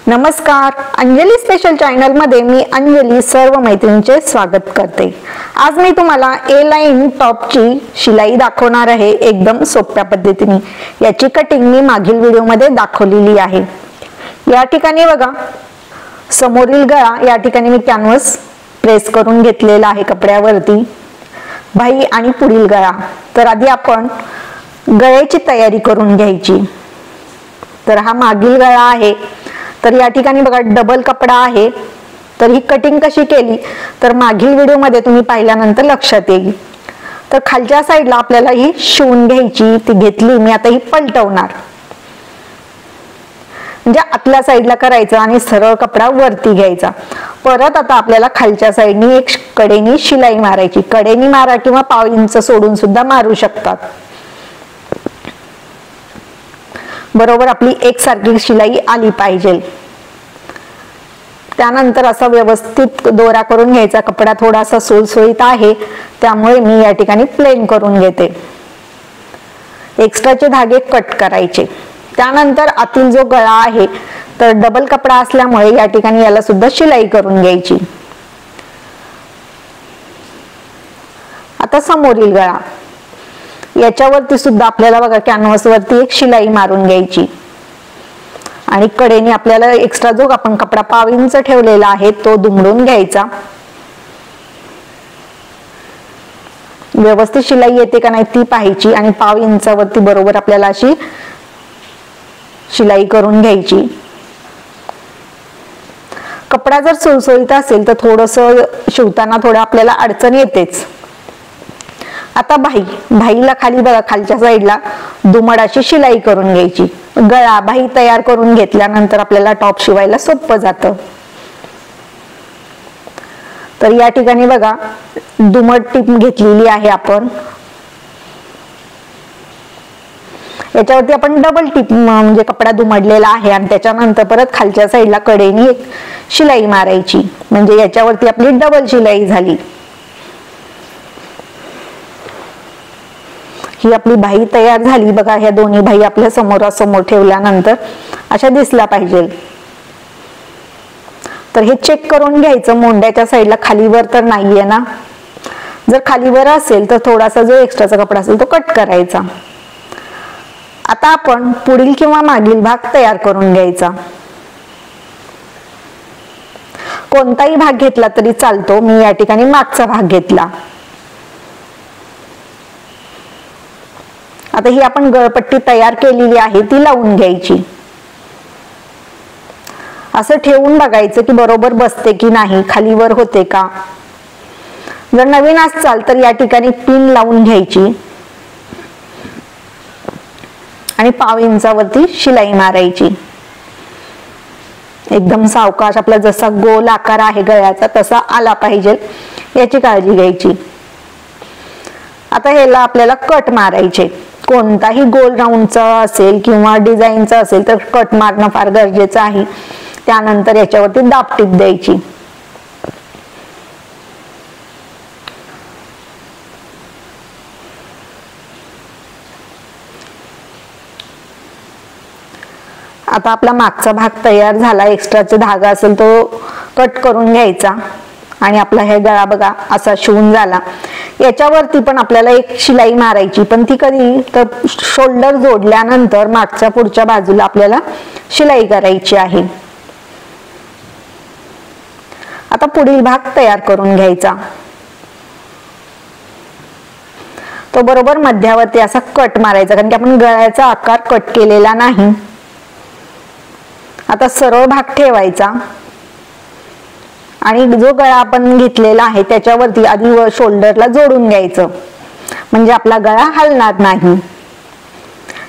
नमस्कार, Anjali special channel मध्ये मी अंजली सर्व मैत्रिणींचे स्वागत करते। आज मी तुम्हाला ए लाईन टॉपची शिलाई दाखवणार आहे एकदम सोप्या पद्धतीने। याची कटिंग मी मागील व्हिडिओ मध्ये दाखवलेली आहे। या ठिकाणी बघा, समोरील गळा या ठिकाणी मी कॅनव्हास प्रेस करून घेतलेला आहे कपड्यावरती, बाही आणि पुढील गळा। तर आधी आपण गळ्याची तयारी करून घ्यायची। तर हा मागील गळा आहे। तर या ठिकाणी बघा डबल कपडा आहे। तर ही कटिंग कशी केली तर मागील व्हिडिओ मध्ये तुम्ही पाहिल्यानंतर लक्षात येईल। तर खालच्या साईडला आपल्याला ही शिवून घ्यायची, ती घेतली मी, आता ही पलटवणार, म्हणजे आतल्या साईडला करायचं आणि सरळ कपडा वरती घ्यायचा। परत आता आपल्याला खालच्या साईडनी एक कडेनी शिलाई मारायची। कडेनी मारा किंवा पाव इंच सोडून सुद्धा मारू शकतात। बरोबर आपली एकसारखी शिलाई आली पाहिजे। त्यानंतर असा व्यवस्थित दोरा करून घ्यायचा। कपडा थोडासा सुळसुळीत आहे त्यामुळे मी या ठिकाणी प्लेन करून घेते। एक्स्ट्राचे धागे कट करायचे। त्यानंतर आतील जो गळा आहे तर डबल कपडा असल्यामुळे या ठिकाणी याला सुद्धा शिलाई करून घ्यायची। आता समोरील गळा, याच्यावरती सुद्धा आपल्याला बघा कॅनव्हास वरती एक शिलाई मारून घ्यायची आणि कडेने आपल्याला एक्स्ट्रा जो आपण कपडा पाव इंच ठेवलेला आहे तो दुमडून घ्यायचा। व्यवस्थित शिलाई येते का नाही ती पाहायची आणि पाव इंचावरती बरोबर आपल्याला अशी शिलाई करून घ्यायची। कपडा जर सुळसुळीत असेल तर थोडंसं शिवताना थोडं आपल्याला अडचण येतेच। आता बाहीला खाली बघा, खालच्या साईडला दुमड अशी शिलाई करून घ्यायची। गळा बाही तयार करून घेतल्यानंतर आपल्याला टॉप शिवायला सोपं जातं। तर या ठिकाणी बघा दुमड टीप घेतलेली आहे आपण, याच्यावरती आपण डबल टीप म्हणजे कपडा दुमडलेला आहे आणि त्याच्यानंतर परत खालच्या साईडला कडेनी एक शिलाई मारायची, म्हणजे याच्यावरती आपली डबल शिलाई झाली। ही आपली बाही तयार झाली बघा। ह्या दोन्ही बाही आपल्या समोरासमोर ठेवल्यानंतर अशा दिसल्या पाहिजे। तर हे चेक करून घ्यायचं, मोंड्याच्या साईडला खालीवर तर नाहीये ना। जर खालीवर असेल तर थोडासा जो एक्स्ट्राचा कपडा असेल तो कट करायचा। आता आपण पुढील किंवा मागील भाग तयार करून घ्यायचा। कोणताही भाग घेतला तरी चालतो, मी या ठिकाणी मागचा भाग घेतला। आता ही आपण गळपट्टी तयार केलेली आहे ती लावून घ्यायची। असं ठेवून बघायचं की बरोबर बसते की नाही, खालीवर होते का। जर नवीन असाल तर या ठिकाणी पिन लावून घ्यायची आणि पाव इंचावरती शिलाई मारायची। एकदम सावकाश, आपला जसा गोल आकार आहे गळ्याचा तसा आला पाहिजे याची काळजी घ्यायची। आता ह्याला आपल्याला कट मारायचे। कोणताही गोल राऊंडचा असेल किंवा डिझाईनचा असेल तर कट मारणं फार गरजेचं आहे। त्यानंतर याच्यावरती दाब टीप द्यायची। आता आपला मागचा भाग तयार झाला। एक्स्ट्राचा धागा असेल तो कट करून घ्यायचा आणि आपला हे गळा बघा असा शिवून झाला। याच्यावरती पण आपल्याला एक शिलाई मारायची, पण ती कधी तर शोल्डर जोडल्यानंतर मागच्या पुढच्या बाजूला आपल्याला शिलाई करायची आहे। आता पुढील भाग तयार करून घ्यायचा। तो बरोबर मध्यावरती असा कट मारायचा, कारण की आपण गळ्याचा आकार कट केलेला नाही। आता सरळ भाग ठेवायचा आणि जो गळा आपण घेतलेला आहे त्याच्यावरती आधी शोल्डरला जोडून घ्यायचं, म्हणजे आपला गळा हलणार नाही।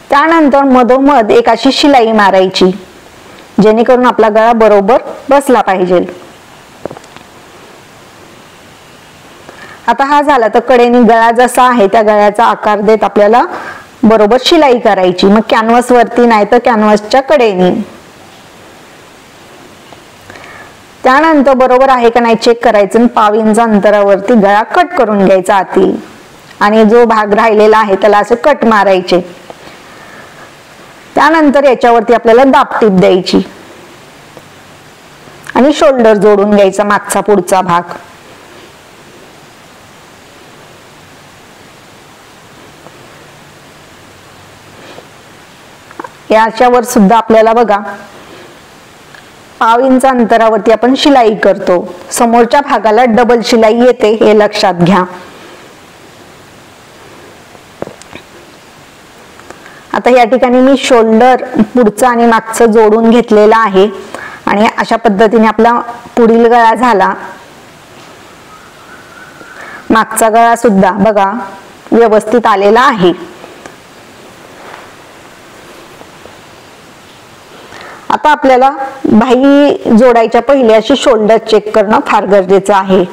त्यानंतर मधोमध एक अशी शिलाई मारायची, जेणेकरून आपला गळा बरोबर बसला पाहिजे। आता हा झाला तर कडेने गळा जसा आहे त्या गळ्याचा आकार देत आपल्याला बरोबर शिलाई करायची। मग कॅनव्हास वरती नाही तर कॅनव्हासच्या कडेने। त्यानंतर बरोबर आहे का नाही चेक करायचं आणि पाव इंच अंतरावरती गळा कट करून घ्यायचा आतील आणि जो भाग राहिलेला आहे त्याला असे कट मारायचे। त्यानंतर याच्यावरती आपल्याला दाब टीप द्यायची। आणि शोल्डर जोडून घ्यायचा, मागचा पुढचा भाग. याच्यावर सुद्धा आपल्याला बघा पाव इंच अंतरावरती आपण शिलाई करतो. समोरच्या भागाला डबल शिलाई येते हे लक्षात घ्या. आता या ठिकाणी मी शोल्डर पुढचा आणि मागचं जोडून घेतलेला आहे आणि अशा पद्धतीने आपला पुढील गळा झाला. मागचा गळा सुद्धा बघा व्यवस्थित आलेला आहे. आता आपल्याला बाही जोडायच्या पहिले अशी शोल्डर चेक करणं फार गरजेचं आहे.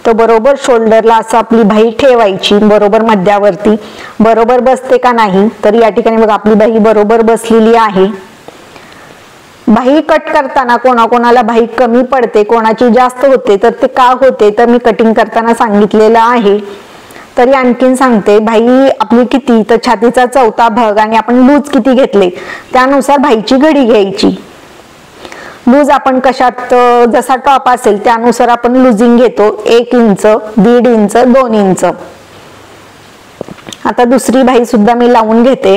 तर बरोबर शोल्डरला असं आपली बाही ठेवायची, बरोबर मध्यावरती. बरोबर बसते का नाही, तर या ठिकाणी बघा आपली बाही बरोबर बसलेली आहे. बाही कट करताना कोणाकोणाला बाही कमी पडते, कोणाची जास्त होते, तर ते का होते तर मी कटिंग करताना सांगितलेलं आहे. तरी आणखीन सांगते, बाही आपली किती तर छातीचा चौथा भाग आणि आपण लूज किती घेतले त्यानुसार बाहीची घडी घ्यायची. लूज आपण कशात, जसा टॉप असेल त्यानुसार आपण लुजिंग घेतो. 1 इंच, 1.5 इंच, 2 इंच. आता दुसरी बाही सुद्धा मी लावून घेते.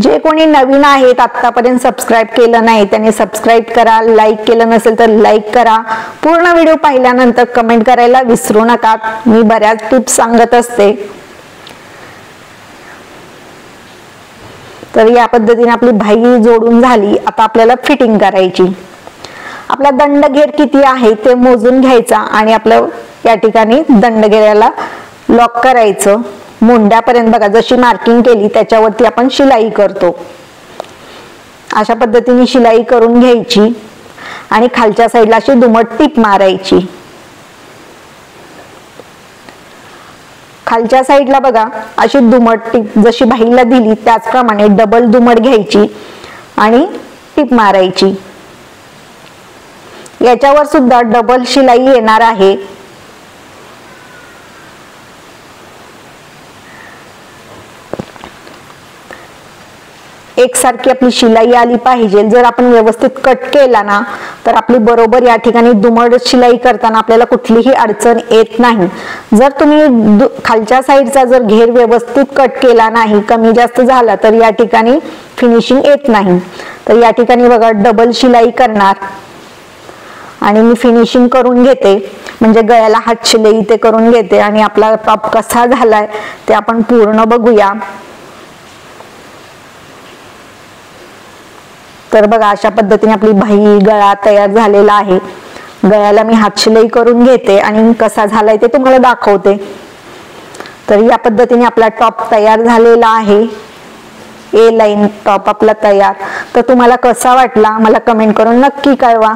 जे कोणी नवीन आहेत, आतापर्यंत सबस्क्राईब केलं नाही त्यांनी सबस्क्राईब करा. लाईक केलं नसेल तर लाईक करा. पूर्ण व्हिडिओ पाहिल्यानंतर कमेंट करायला विसरू नका. मी बऱ्याच टिप्स सांगत असते. तर या पद्धतीने आपली बाही जोडून झाली. आता आपल्याला फिटिंग करायची. आपला दंडघेर किती आहे ते मोजून घ्यायचा आणि आपलं या ठिकाणी दंडघेराला लॉक करायचं. मुंड्यापर्यंत बघा जशी मार्किंग केली त्याच्यावरती आपण शिलाई करतो. अशा पद्धतीने शिलाई करून घ्यायची आणि खालच्या साईडला अशी दुमट टीप मारायची. खालच्या साईडला बघा अशी दुमट टीप जशी बाहीला दिली त्याचप्रमाणे डबल दुमट घ्यायची आणि टीप मारायची. याच्यावर सुद्धा डबल शिलाई येणार आहे. एकसारखी आपली शिलाई आली पाहिजे. जर आपण व्यवस्थित कट केला ना तर आपली बरोबर या ठिकाणी दुमड शिलाई करताना आपल्याला कुठलीही अडचण येत नाही. जर तुम्ही खालच्या साईडचा जर घेर व्यवस्थित कट केला नाही, कमी जास्त झाला तर या ठिकाणी फिनिशिंग येत नाही. तर या ठिकाणी बघा डबल शिलाई करणार आणि मी फिनिशिंग करून घेते. म्हणजे गळ्याला हात शिलाई ते करून घेते आणि आपला टॉप कसा झालाय ते आपण पूर्ण बघूया. तर बघा अशा पद्धतीने आपली बाही गळा तयार झालेला आहे. गळ्याला मी हात शिलाई करून घेते आणि कसा झालाय ते तुम्हाला दाखवते. तर या पद्धतीने आपला टॉप तयार झालेला आहे. ए लाईन टॉप आपला तयार. तर तुम्हाला कसा वाटला मला कमेंट करून नक्की कळवा.